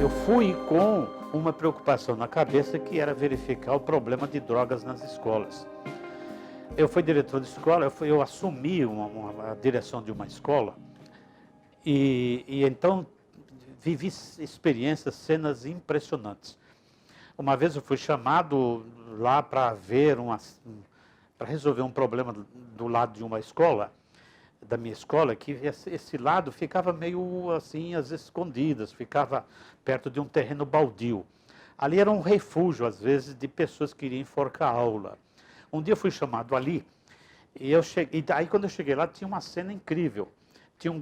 Eu fui com uma preocupação na cabeça que era verificar o problema de drogas nas escolas. Eu fui diretor de escola, eu assumi a direção de uma escola e então vivi experiências, cenas impressionantes. Uma vez eu fui chamado lá para para resolver um problema do lado de uma escola, da minha escola, que esse lado ficava meio assim, às escondidas, ficava perto de um terreno baldio. Ali era um refúgio, às vezes, de pessoas que iriam enforcar a aula. Um dia eu fui chamado ali, e aí quando eu cheguei lá tinha uma cena incrível. Tinha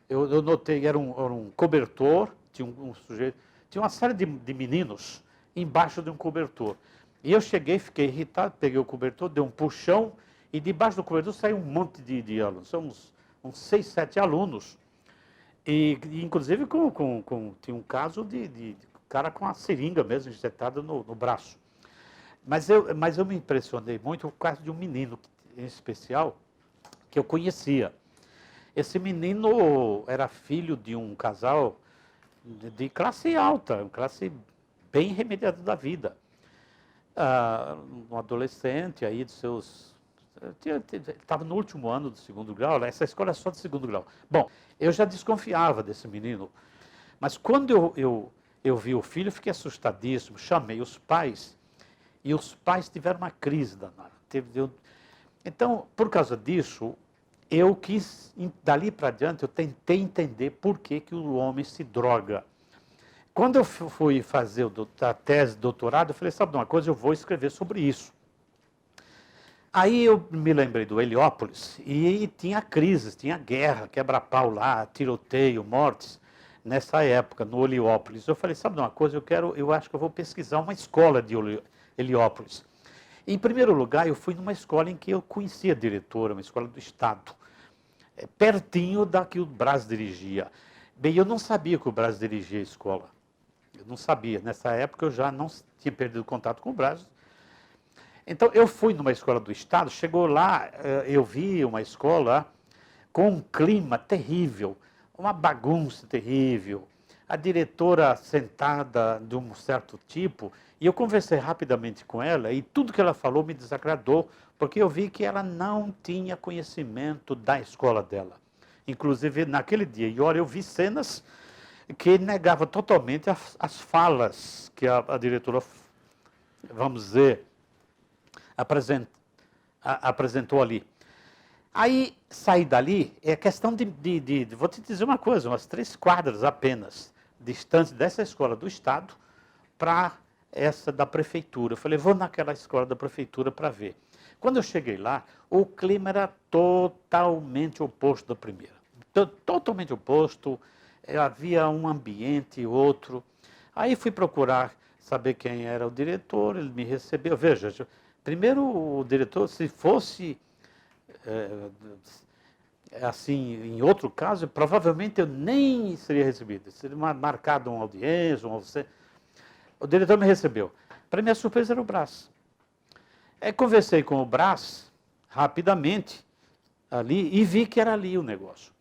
eu notei, era um cobertor, tinha um sujeito, tinha uma série de meninos embaixo de um cobertor. E eu cheguei, fiquei irritado, peguei o cobertor, dei um puxão, e debaixo do cobertor saiu um monte de alunos, são uns 6, 7 alunos. E inclusive tinha um caso de cara com a seringa mesmo, injetada no braço. Mas eu me impressionei muito por causa de um menino em especial que eu conhecia. Esse menino era filho de um casal de classe alta, classe bem remediada da vida. Um adolescente aí de seus... Estava no último ano do segundo grau, essa escola é só de segundo grau. Bom, eu já desconfiava desse menino, mas quando eu vi o filho, fiquei assustadíssimo, chamei os pais, e os pais tiveram uma crise danada. Então, por causa disso, eu quis, dali para diante, eu tentei entender por que o homem se droga. Quando eu fui fazer a tese de doutorado, eu falei, sabe de uma coisa, eu vou escrever sobre isso. Aí eu me lembrei do Heliópolis, e tinha crises, tinha guerra, quebra-pau lá, tiroteio, mortes, nessa época, no Heliópolis. Eu falei, sabe de uma coisa, eu acho que eu vou pesquisar uma escola de Heliópolis. Em primeiro lugar, eu fui numa escola em que eu conhecia a diretora, uma escola do Estado, pertinho da que o Brás dirigia. Bem, eu não sabia que o Brás dirigia a escola. Eu não sabia. Nessa época eu já não tinha perdido contato com o Brás. Então eu fui numa escola do Estado, chegou lá, eu vi uma escola com um clima terrível, uma bagunça terrível, a diretora sentada de um certo tipo, e eu conversei rapidamente com ela, e tudo que ela falou me desagradou, porque eu vi que ela não tinha conhecimento da escola dela. Inclusive, naquele dia, e olha, eu vi cenas que negavam totalmente as falas que a diretora, vamos dizer, apresentou ali. Aí, sair dali, é questão vou te dizer uma coisa, umas 3 quadras apenas, distante dessa escola do Estado para essa da prefeitura. Eu falei, vou naquela escola da prefeitura para ver. Quando eu cheguei lá, o clima era totalmente oposto da primeira. Totalmente oposto, havia um ambiente, outro. Aí fui procurar saber quem era o diretor, ele me recebeu. Veja, primeiro o diretor, se fosse assim, em outro caso, provavelmente eu nem seria recebido. Seria marcado uma audiência, o diretor me recebeu. Para minha surpresa era o Brás. Conversei com o Brás rapidamente ali e vi que era ali o negócio.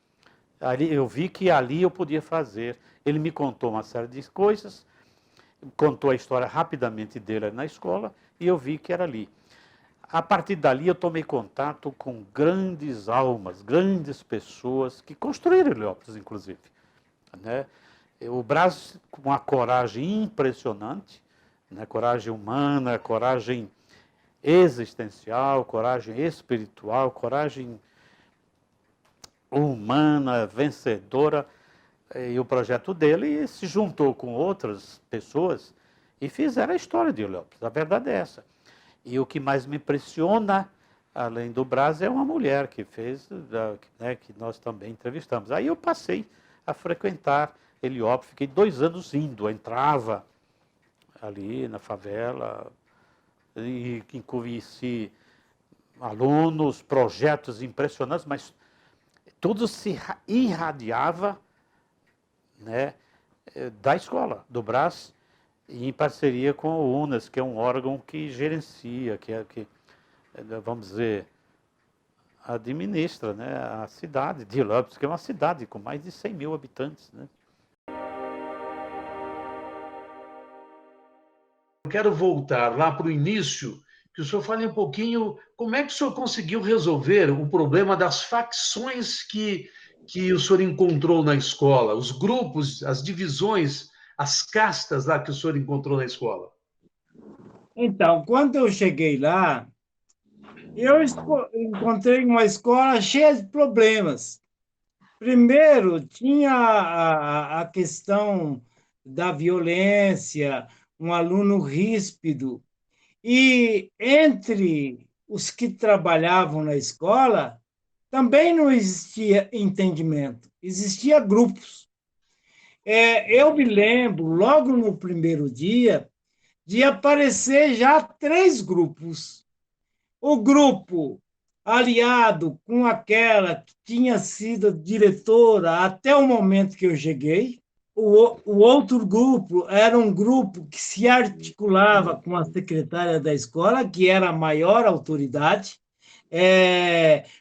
Eu vi que ali eu podia fazer. Ele me contou uma série de coisas, contou a história rapidamente dele na escola e eu vi que era ali. A partir dali eu tomei contato com grandes almas, grandes pessoas que construíram Heliópolis, inclusive. Né? O Brás, com uma coragem impressionante, né? Coragem humana, coragem existencial, coragem espiritual, coragem humana, vencedora. E o projeto dele se juntou com outras pessoas e fizeram a história de Heliópolis. A verdade é essa. E o que mais me impressiona, além do Brás, é uma mulher que fez, né, que nós também entrevistamos. Aí eu passei a frequentar Heliópolis, fiquei 2 anos indo, entrava ali na favela, e conheci alunos, projetos impressionantes, mas tudo se irradiava, né, da escola, do Brás, em parceria com o UNAS, que é um órgão que gerencia, que vamos dizer, administra, né, a cidade de Heliópolis, que é uma cidade com mais de 100 mil habitantes. Né? quero voltar lá para o início, que o senhor fale um pouquinho como é que o senhor conseguiu resolver o problema das facções que o senhor encontrou na escola, os grupos, as divisões, as castas lá que o senhor encontrou na escola. Então, quando eu cheguei lá, eu encontrei uma escola cheia de problemas. Primeiro, tinha a questão da violência, um aluno ríspido. E entre os que trabalhavam na escola, também não existia entendimento, existia grupos. Eu me lembro, logo no primeiro dia, de aparecer já 3 grupos. O grupo aliado com aquela que tinha sido diretora até o momento que eu cheguei. O outro grupo era um grupo que se articulava com a secretária da escola, que era a maior autoridade,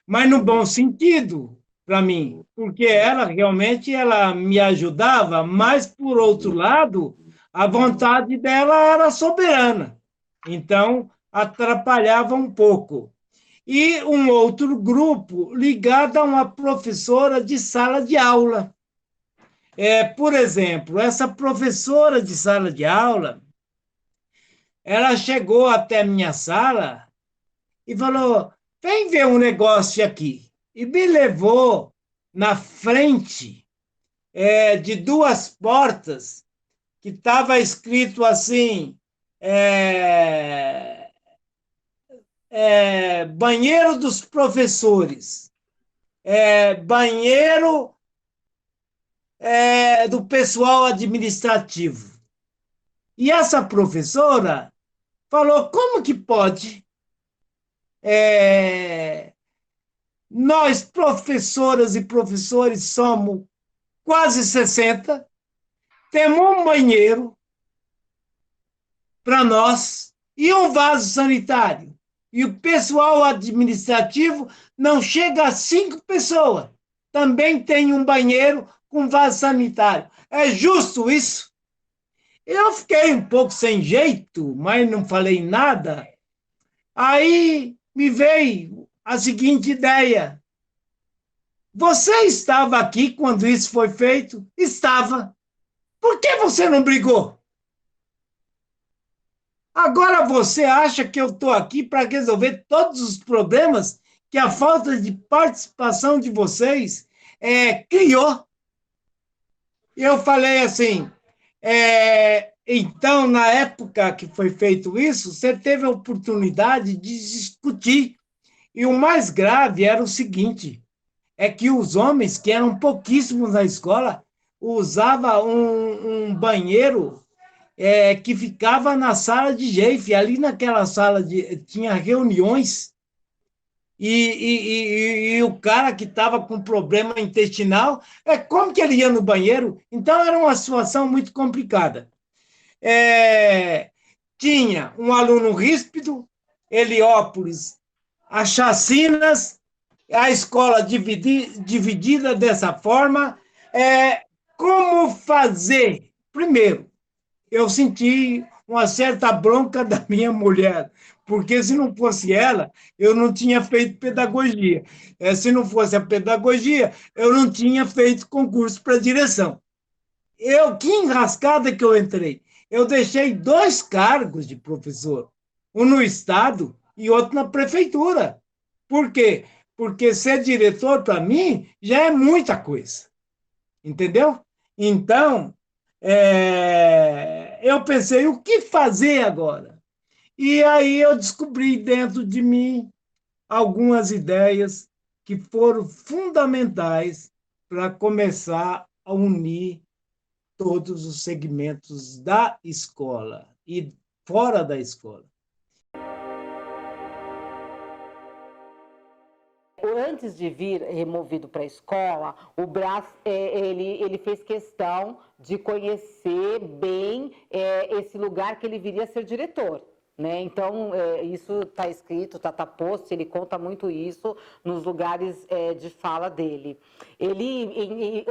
mas no bom sentido para mim, porque ela me ajudava, mas, por outro lado, a vontade dela era soberana. Então, atrapalhava um pouco. E um outro grupo ligado a uma professora de sala de aula. Por exemplo, essa professora de sala de aula, ela chegou até minha sala e falou: vem ver um negócio aqui. E me levou na frente de 2 portas que estava escrito assim: é, banheiro dos professores, banheiro do pessoal administrativo. E essa professora falou: como que pode? É, nós, professoras e professores, somos quase 60, temos um banheiro para nós e um vaso sanitário. E o pessoal administrativo não chega a 5 pessoas. Também tem um banheiro com vaso sanitário. É justo isso? Eu fiquei um pouco sem jeito, mas não falei nada. Aí me veio a seguinte ideia: você estava aqui quando isso foi feito? Estava. Por que você não brigou? Agora você acha que eu estou aqui para resolver todos os problemas que a falta de participação de vocês criou? Eu falei assim: então, na época que foi feito isso, você teve a oportunidade de discutir. E o mais grave era o seguinte: é que os homens, que eram pouquíssimos na escola, usavam um banheiro que ficava na sala de jefe. Ali naquela sala tinha reuniões e o cara que estava com problema intestinal, como que ele ia no banheiro? Então era uma situação muito complicada. É, tinha um aluno ríspido, Heliópolis, as chacinas, a escola dividida dessa forma. Como fazer? Primeiro, eu senti uma certa bronca da minha mulher, porque se não fosse ela, eu não tinha feito pedagogia. Se não fosse a pedagogia, eu não tinha feito concurso para direção. Que enrascada que eu entrei. Eu deixei 2 cargos de professor, um no Estado e outro na prefeitura. Por quê? Porque ser diretor, para mim, já é muita coisa. Entendeu? Então, eu pensei: o que fazer agora? E aí eu descobri dentro de mim algumas ideias que foram fundamentais para começar a unir todos os segmentos da escola e fora da escola. Antes de vir removido para a escola, o Brás ele fez questão de conhecer bem esse lugar que ele viria a ser diretor. né? Então, isso está escrito, está posto, ele conta muito isso nos lugares de fala dele. Ele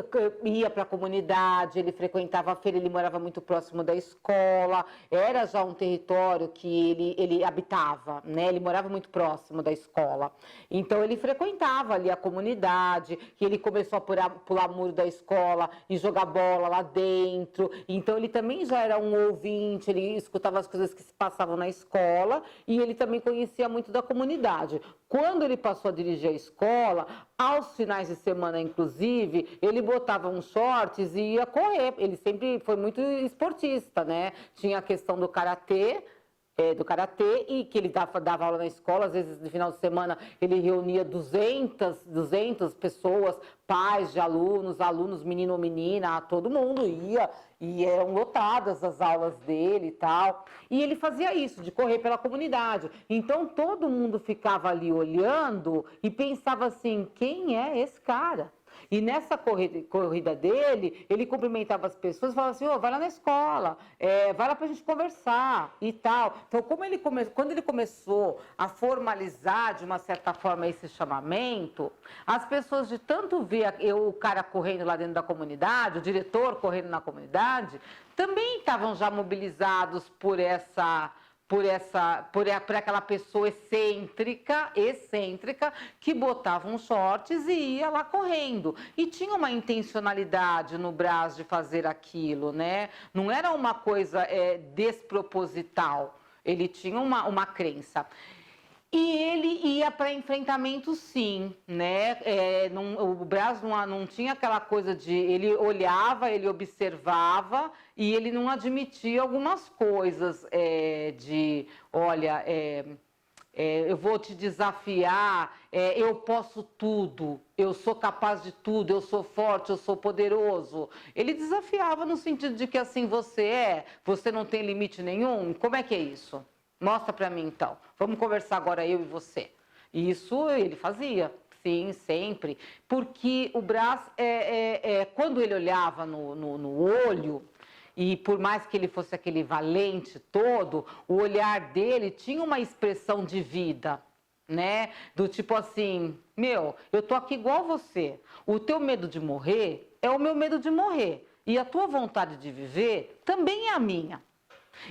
ia para a comunidade, ele frequentava a feira, ele morava muito próximo da escola, era já um território que ele habitava, né? Ele morava muito próximo da escola. Então, ele frequentava ali a comunidade, que ele começou a pular muro da escola e jogar bola lá dentro. Então, ele também já era um ouvinte, ele escutava as coisas que se passavam na escola e ele também conhecia muito da comunidade. Quando ele passou a dirigir a escola, aos finais de semana, inclusive, ele botava uns shorts e ia correr. Ele sempre foi muito esportista, né? Tinha a questão do karatê, e que ele dava aula na escola, às vezes no final de semana ele reunia 200 pessoas, pais de alunos, menino ou menina, todo mundo ia, e eram lotadas as aulas dele e tal. E ele fazia isso, de correr pela comunidade. Então todo mundo ficava ali olhando e pensava assim, quem é esse cara? E nessa corrida dele, ele cumprimentava as pessoas e falava assim, vai lá na escola, vai lá para a gente conversar e tal. Então, quando ele começou a formalizar, de uma certa forma, esse chamamento, as pessoas de tanto ver o cara correndo lá dentro da comunidade, o diretor correndo na comunidade, também estavam já mobilizados por aquela pessoa excêntrica, que botava uns shorts e ia lá correndo. E tinha uma intencionalidade no Brás de fazer aquilo, né? Não era uma coisa desproposital, ele tinha uma crença. E ele ia para enfrentamento, sim, né? O Brás não tinha aquela coisa de... Ele olhava, ele observava e ele não admitia algumas coisas olha, eu vou te desafiar, eu posso tudo, eu sou capaz de tudo, eu sou forte, eu sou poderoso. Ele desafiava no sentido de que assim você não tem limite nenhum. Como é que é isso? Mostra para mim, então. Vamos conversar agora, eu e você. Isso ele fazia, sim, sempre. Porque o Brás, quando ele olhava no olho, e por mais que ele fosse aquele valente todo, o olhar dele tinha uma expressão de vida, né? Do tipo assim, eu tô aqui igual você. O teu medo de morrer é o meu medo de morrer. E a tua vontade de viver também é a minha.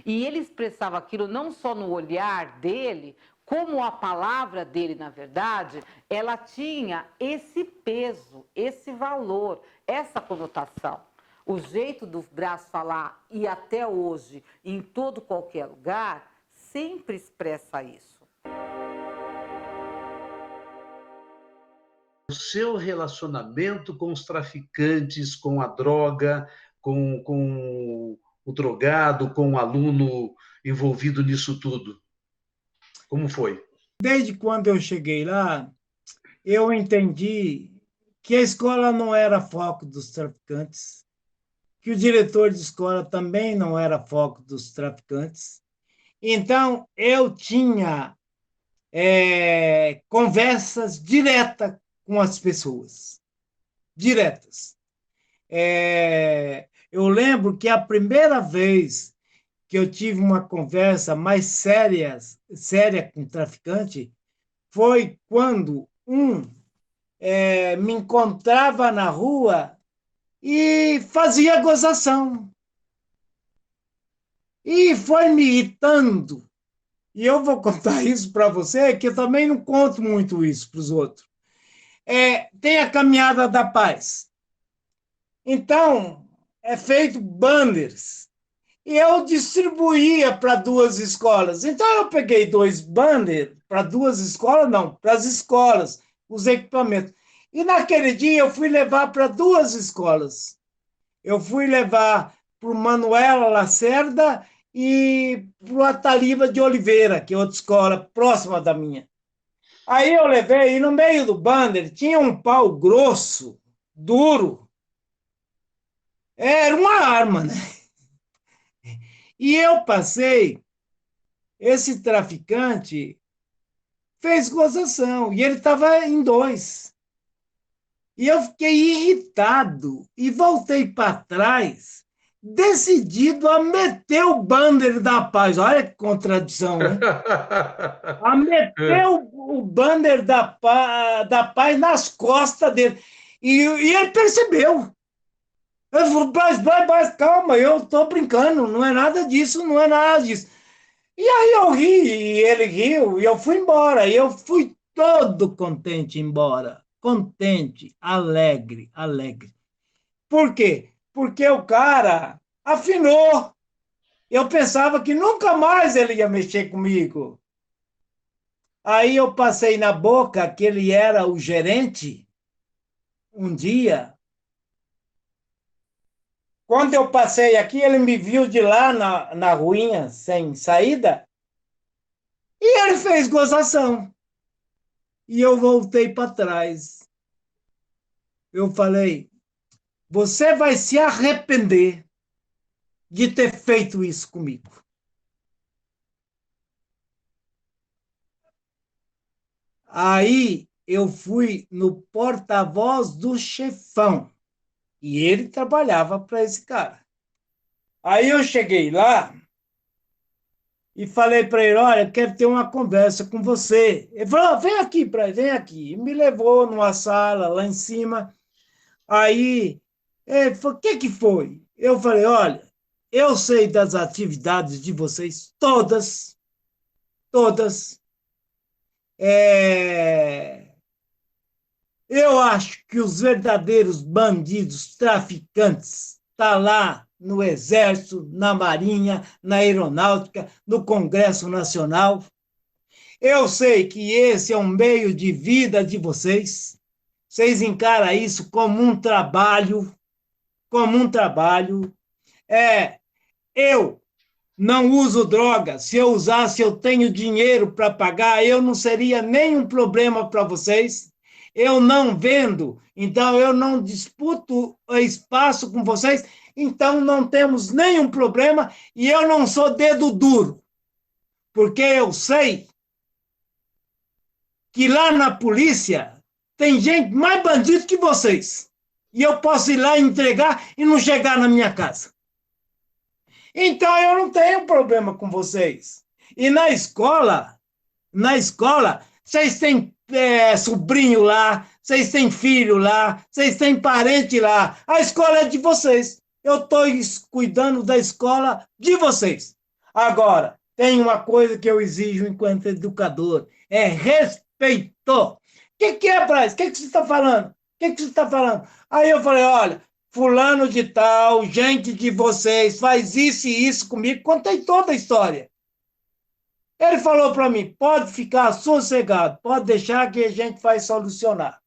E ele expressava aquilo não só no olhar dele, como a palavra dele, na verdade, ela tinha esse peso, esse valor, essa conotação. O jeito do Brás falar, e até hoje, em todo qualquer lugar, sempre expressa isso. O seu relacionamento com os traficantes, com a droga, com o drogado, com o aluno envolvido nisso tudo? Como foi? Desde quando eu cheguei lá, eu entendi que a escola não era foco dos traficantes, que o diretor de escola também não era foco dos traficantes. Então, eu tinha conversas diretas com as pessoas, diretas. Eu lembro que a primeira vez que eu tive uma conversa mais séria com o traficante foi quando me encontrava na rua e fazia gozação. E foi me irritando. E eu vou contar isso para você, que eu também não conto muito isso para os outros. Tem a Caminhada da Paz. Então, é feito banners. E eu distribuía para 2 escolas. Então, eu peguei 2 banners para 2 escolas, não, para as escolas, os equipamentos. E naquele dia eu fui levar para 2 escolas. Eu fui levar para o Manuela Lacerda e para o Ataliba de Oliveira, que é outra escola próxima da minha. Aí eu levei, e no meio do banner tinha um pau grosso, duro. Era uma arma, né? E eu passei, esse traficante fez gozação, e ele estava em 2. E eu fiquei irritado, e voltei para trás, decidido a meter o banner da paz. Olha que contradição, né? A meter o banner da paz nas costas dele. E ele percebeu. Ele falou, mas, calma, eu estou brincando, não é nada disso, não é nada disso. E aí eu ri, e ele riu, e eu fui embora. E eu fui todo contente embora. Contente, alegre, alegre. Por quê? Porque o cara afinou. Eu pensava que nunca mais ele ia mexer comigo. Aí eu passei na boca que ele era o gerente um dia. Quando eu passei aqui, ele me viu de lá na ruinha, sem saída, e ele fez gozação. E eu voltei para trás. Eu falei, você vai se arrepender de ter feito isso comigo. Aí eu fui no porta-voz do chefão. E ele trabalhava para esse cara. Aí eu cheguei lá e falei para ele, olha, quero ter uma conversa com você. Ele falou, vem aqui, vem aqui. E me levou numa sala lá em cima. Aí ele falou, o que foi? Eu falei, olha, eu sei das atividades de vocês, todas, todas. Eu acho que os verdadeiros bandidos, traficantes, estão lá no Exército, na Marinha, na Aeronáutica, no Congresso Nacional. Eu sei que esse é um meio de vida de vocês. Vocês encaram isso como um trabalho, como um trabalho. Eu não uso droga. Se eu usasse, eu tenho dinheiro para pagar, eu não seria nenhum problema para vocês. Eu não vendo, então eu não disputo espaço com vocês, então não temos nenhum problema e eu não sou dedo duro, porque eu sei que lá na polícia tem gente mais bandido que vocês e eu posso ir lá entregar e não chegar na minha casa. Então eu não tenho problema com vocês. E na escola, vocês têm sobrinho lá, vocês têm filho lá, vocês têm parente lá. A escola é de vocês. Eu estou cuidando da escola de vocês. Agora, tem uma coisa que eu exijo enquanto educador, é respeito. O que é, Braz? O que você está falando? O que você está falando? Aí eu falei, olha, fulano de tal, gente de vocês, faz isso e isso comigo. Contei toda a história. Ele falou para mim, pode ficar sossegado, pode deixar que a gente vai solucionar.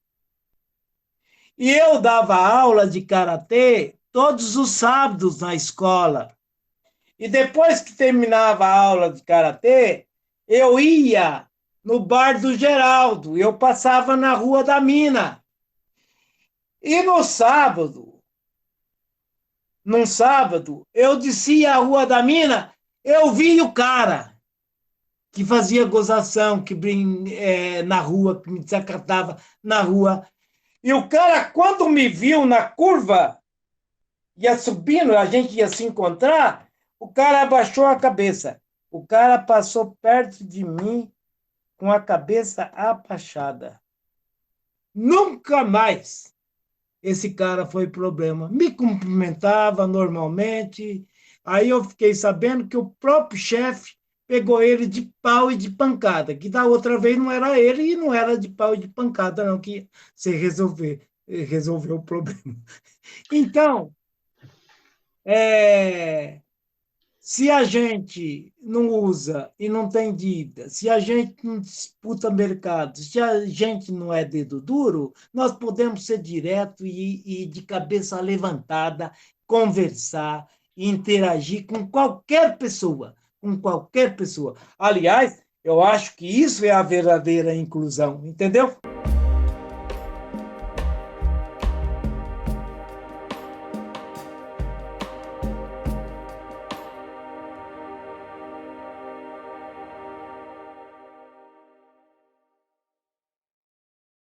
E eu dava aula de karatê todos os sábados na escola. E depois que terminava a aula de karatê, eu ia no bar do Geraldo, eu passava na Rua da Mina. E no sábado, eu descia a Rua da Mina, eu vi o cara que fazia gozação, que na rua, que me desacatava na rua. E o cara, quando me viu na curva, ia subindo, a gente ia se encontrar, o cara abaixou a cabeça. O cara passou perto de mim com a cabeça abaixada. Nunca mais esse cara foi problema. Me cumprimentava normalmente. Aí eu fiquei sabendo que o próprio chefe pegou ele de pau e de pancada, que da outra vez não era ele e não era de pau e de pancada, não, que se resolveu o problema. Então, se a gente não usa e não tem dívida, se a gente não disputa mercado, se a gente não é dedo duro, nós podemos ser direto e de cabeça levantada, conversar e interagir com qualquer pessoa. Com qualquer pessoa. Aliás, eu acho que isso é a verdadeira inclusão, entendeu?